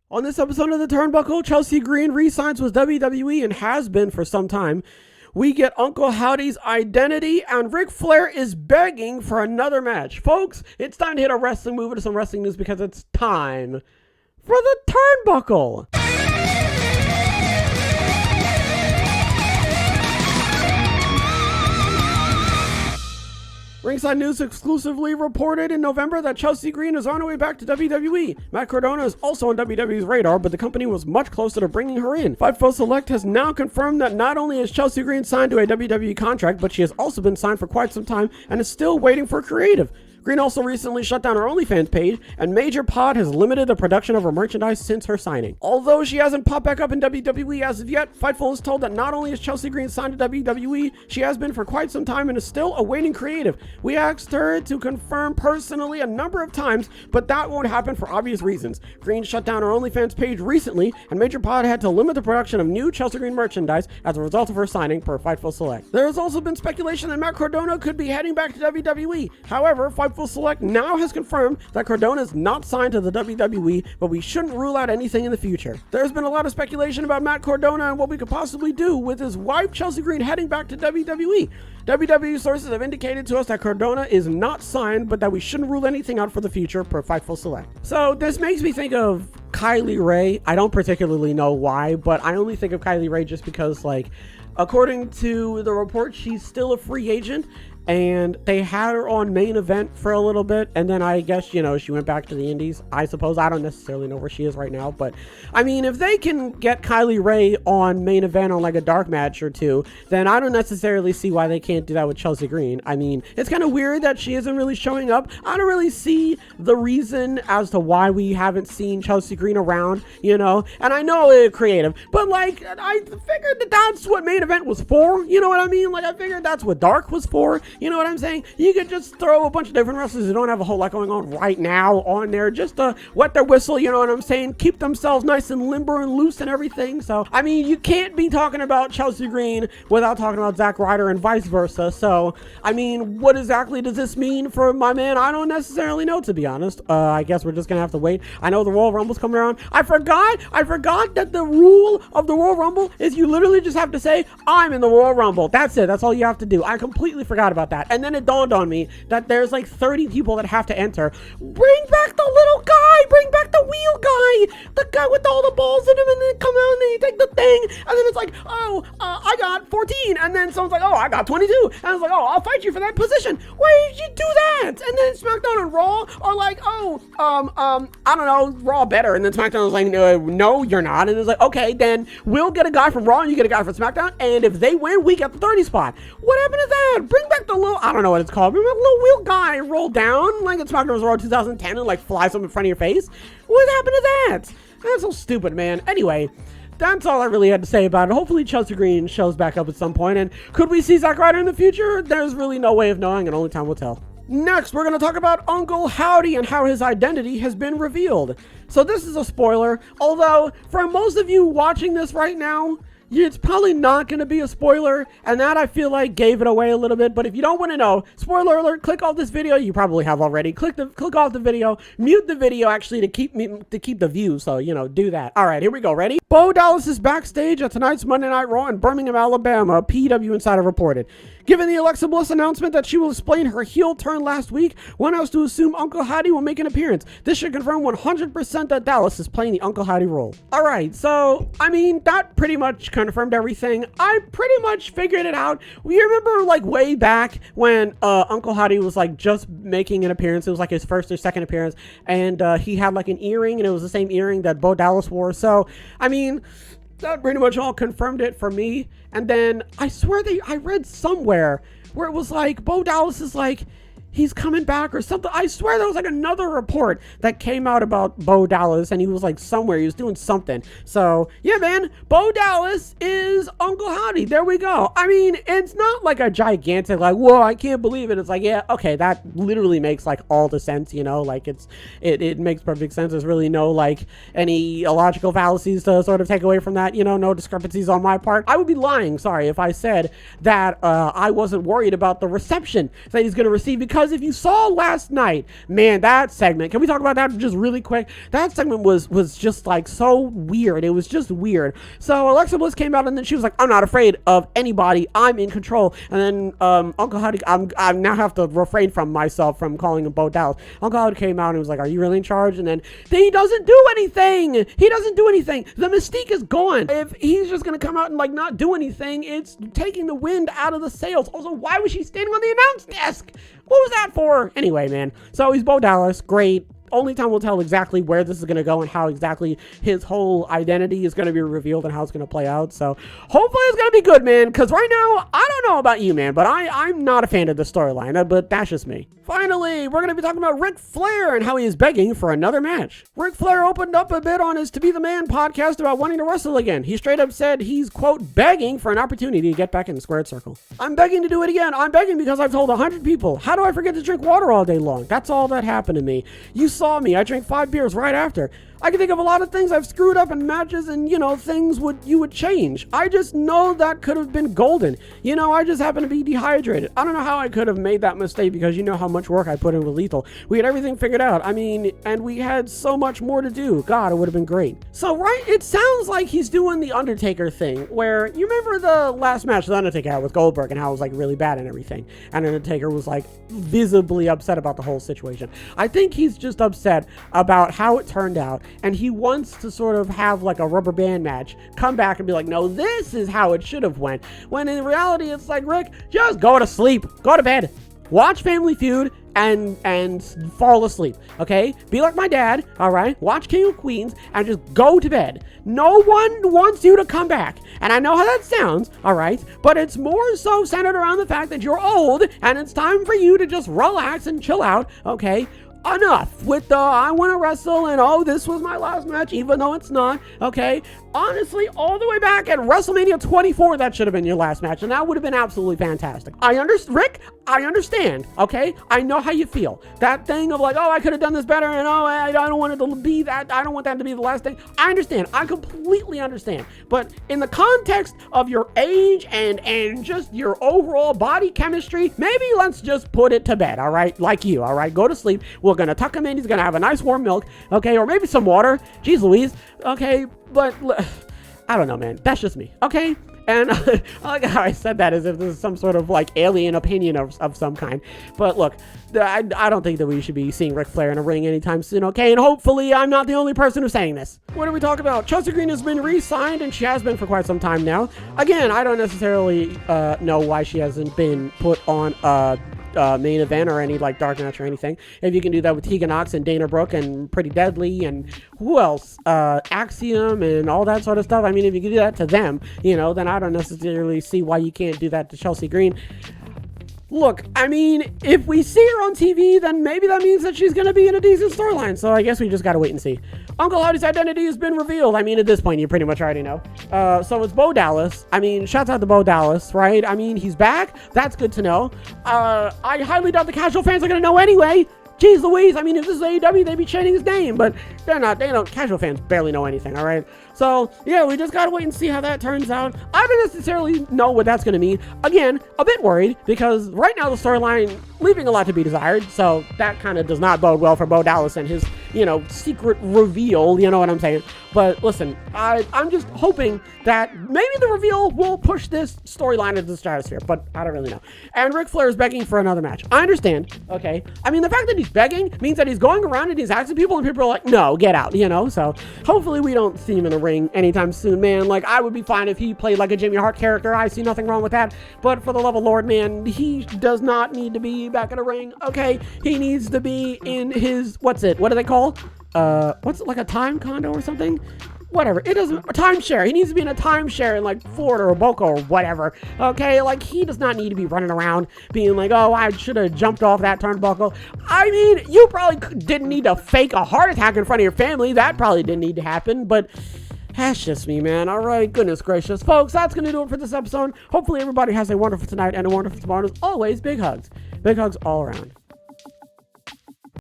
On this episode of the Turnbuckle, Chelsea Green re-signs with WWE and has been for some time. We get Uncle Howdy's identity, and Ric Flair is begging for another match. Folks, it's time to hit a wrestling move into some wrestling news because it's time for the Turnbuckle. Ringside News exclusively reported in November that Chelsea Green is on her way back to WWE. Matt Cardona is also on WWE's radar, but the company was much closer to bringing her in. Fightful Select has now confirmed that not only is Chelsea Green signed to a WWE contract, but she has also been signed for quite some time and is still waiting for creative. Green also recently shut down her OnlyFans page, and Major Pod has limited the production of her merchandise since her signing. Although she hasn't popped back up in WWE as of yet, Fightful is told that not only is Chelsea Green signed to WWE, she has been for quite some time and is still awaiting creative. We asked her to confirm personally a number of times, but that won't happen for obvious reasons. Green shut down her OnlyFans page recently, and Major Pod had to limit the production of new Chelsea Green merchandise as a result of her signing, per Fightful Select. There has also been speculation that Matt Cardona could be heading back to WWE. However, Fightful Select now has confirmed that Cardona is not signed to the WWE, but we shouldn't rule out anything in the future. There's been a lot of speculation about Matt Cardona and what we could possibly do with his wife Chelsea Green heading back to WWE. WWE sources have indicated to us that Cardona is not signed, but that we shouldn't rule anything out for the future, per Fightful Select. So this makes me think of Kylie Ray. I don't particularly know why, but I only think of Kylie Ray just because, like, according to the report, she's still a free agent, and they had her on Main Event for a little bit, and then I guess, she went back to the Indies, I suppose. I don't necessarily know where she is right now, but I mean, if they can get Kylie Ray on Main Event on like a dark match or two, then I don't necessarily see why they can't do that with Chelsea Green. I mean, it's kind of weird that she isn't really showing up. I don't really see the reason as to why we haven't seen Chelsea Green around, and I know it's creative, but like, I figured that that's what Main Event was for, you know what I mean? Like, I figured that's what Dark was for. You know what I'm saying? You could just throw a bunch of different wrestlers who don't have a whole lot going on right now on there just to wet their whistle, you know what I'm saying? Keep themselves nice and limber and loose and everything. So, I mean, you can't be talking about Chelsea Green without talking about Zack Ryder and vice versa. So, I mean, what exactly does this mean for my man? I don't necessarily know, to be honest. I guess we're just gonna have to wait. I know the Royal Rumble's coming around. I forgot that the rule of the Royal Rumble is you literally just have to say, I'm in the Royal Rumble. That's it. That's all you have to do. I completely forgot about that. And then it dawned on me that there's like 30 people that have to enter. Bring back the little guy. Bring back the wheel guy. The guy with all the balls in him, and then come out and then you take the thing. And then it's like, I got 14. And then someone's like, I got 22. And it's like, I'll fight you for that position. Why did you do that? And then SmackDown and Raw are like, I don't know, Raw better. And then SmackDown was like, no, you're not. And it's like, okay, then we'll get a guy from Raw and you get a guy from SmackDown. And if they win, we get the 30 spot. What happened to that? Bring back the little, I don't know what it's called. Remember the little wheel guy roll down like it's SmackDown's Raw 2010 and like fly something in front of your face? What happened to that? That's so stupid, man. Anyway, that's all I really had to say about it. Hopefully Chelsea Green shows back up at some point, and could we see Zack Ryder in the future? There's really no way of knowing, and only time will tell. Next, we're going to talk about Uncle Howdy and how his identity has been revealed. So this is a spoiler, although for most of you watching this right now, it's probably not going to be a spoiler, and that I feel like gave it away a little bit. But if you don't want to know, spoiler alert, click off this video. You probably have already. Click off the video, mute the video actually to keep the views. So, do that. All right, here we go. Ready? Bo Dallas is backstage at tonight's Monday Night Raw in Birmingham, Alabama, PW Insider reported. Given the Alexa Bliss announcement that she will explain her heel turn last week, one has to assume Uncle Howdy will make an appearance. This should confirm 100% that Dallas is playing the Uncle Howdy role. All right, so, I mean, that pretty much confirmed everything. I pretty much figured it out. We remember, like, way back when Uncle Howdy was, like, just making an appearance. It was, like, his first or second appearance, and he had, like, an earring, and it was the same earring that Bo Dallas wore. So, I mean, that pretty much all confirmed it for me. And then I swear I read somewhere where it was like Bo Dallas is like, he's coming back or something. I swear there was like another report that came out about Bo Dallas, and he was like somewhere, he was doing something. So yeah, man, Bo Dallas is Uncle Howdy. There we go. I mean, it's not like a gigantic, like, whoa, I can't believe it. It's like, yeah, okay, that literally makes like all the sense, like it makes perfect sense. There's really no like any illogical fallacies to sort of take away from that, no discrepancies on my part. I would be lying, sorry, if I said that I wasn't worried about the reception that he's going to receive, because because if you saw last night, man, that segment, can we talk about that just really quick? That segment was just like so weird. It was just weird. So Alexa Bliss came out and then she was like, I'm not afraid of anybody. I'm in control. And then Uncle Howdy, I now have to refrain from myself from calling him Bo Dallas. Uncle Howdy came out and was like, are you really in charge? And then he doesn't do anything. He doesn't do anything. The mystique is gone. If he's just going to come out and like not do anything, it's taking the wind out of the sails. Also, why was she standing on the announce desk? What was that for? Anyway, man. So he's Bo Dallas. Great. Only time will tell exactly where this is going to go and how exactly his whole identity is going to be revealed and how it's going to play out. So hopefully it's going to be good, man, because right now, I don't know about you, man, but I'm not a fan of the storyline, but that's just me. Finally, we're going to be talking about Ric Flair and how he is begging for another match. Ric Flair opened up a bit on his To Be The Man podcast about wanting to wrestle again. He straight up said he's, quote, begging for an opportunity to get back in the squared circle. I'm begging to do it again. I'm begging because I've told 100 people. How do I forget to drink water all day long? That's all that happened to me. You saw me. I drank 5 beers right after. I can think of a lot of things I've screwed up in matches and, things you would change. I just know that could have been golden. I just happen to be dehydrated. I don't know how I could have made that mistake because you know how much work I put in with Lethal. We had everything figured out. And we had so much more to do. God, it would have been great. So, right, it sounds like he's doing the Undertaker thing where, you remember the last match the Undertaker had with Goldberg and how it was like really bad and everything. And Undertaker was like visibly upset about the whole situation. I think he's just upset about how it turned out. And he wants to sort of have like a rubber band match, come back and be like, no, this is how it should have went. When in reality, it's like, Rick, just go to sleep, go to bed, watch Family Feud and fall asleep, okay? Be like my dad, all right? Watch King of Queens and just go to bed. No one wants you to come back. And I know how that sounds, all right? But it's more so centered around the fact that you're old and it's time for you to just relax and chill out, okay? Enough with the I want to wrestle and oh, this was my last match, even though it's not, okay? Honestly, all the way back at WrestleMania 24, that should have been your last match, and that would have been absolutely fantastic. Rick, I understand, okay? I know how you feel. That thing of like, oh, I could have done this better, and oh, I don't want it to be that, I don't want that to be the last thing. I understand. I completely understand. But in the context of your age and just your overall body chemistry, maybe let's just put it to bed, all right? Like you, all right? Go to sleep. We're gonna tuck him in. He's gonna have a nice warm milk, okay? Or maybe some water. Jeez Louise, okay? But I don't know, man. That's just me, okay? And I like how I said that as if this is some sort of like alien opinion of some kind. But look, I don't think that we should be seeing Ric Flair in a ring anytime soon, okay? And hopefully I'm not the only person who's saying this. What do we talk about? Chelsea Green has been re-signed, and she has been for quite some time now. Again, I don't necessarily know why she hasn't been put on main event or any like dark match or anything. If you can do that with Tegan Knox and Dana Brooke and Pretty Deadly and who else, Axiom and all that sort of stuff. I mean, if you can do that to them, then I don't necessarily see why you can't do that to Chelsea Green. Look, I mean, if we see her on TV, then maybe that means that she's going to be in a decent storyline. So I guess we just got to wait and see. Uncle Howdy's identity has been revealed. I mean, at this point, you pretty much already know. So it's Bo Dallas. I mean, shouts out to Bo Dallas, right? I mean, he's back. That's good to know. I highly doubt the casual fans are going to know anyway. Jeez Louise, I mean, if this is AEW, they'd be chanting his name, but they're not. They don't. Casual fans barely know anything, all right? So, yeah, we just gotta wait and see how that turns out. I don't necessarily know what that's gonna mean. Again, a bit worried, because right now the storyline leaving a lot to be desired, so that kind of does not bode well for Bo Dallas and his, secret reveal, you know what I'm saying? But listen, I'm just hoping that maybe the reveal will push this storyline into the stratosphere, but I don't really know. And Ric Flair is begging for another match. I understand, okay? I mean, the fact that he's begging means that he's going around and he's asking people, and people are like, no, get out, So hopefully we don't see him in a ring anytime soon, man. Like, I would be fine if he played like a Jimmy Hart character. I see nothing wrong with that. But for the love of Lord, man, he does not need to be back in a ring, okay? He needs to be in his, what do they call? What's it, like a time condo or something? Whatever. It doesn't, a timeshare. He needs to be in a timeshare in like Florida or Boca or whatever. Okay, like he does not need to be running around being like, oh, I should have jumped off that turnbuckle. I mean, you probably didn't need to fake a heart attack in front of your family. That probably didn't need to happen, but that's just me, man. All right, goodness gracious. Folks, that's going to do it for this episode. Hopefully everybody has a wonderful tonight and a wonderful tomorrow. As always, big hugs. Big hugs all around.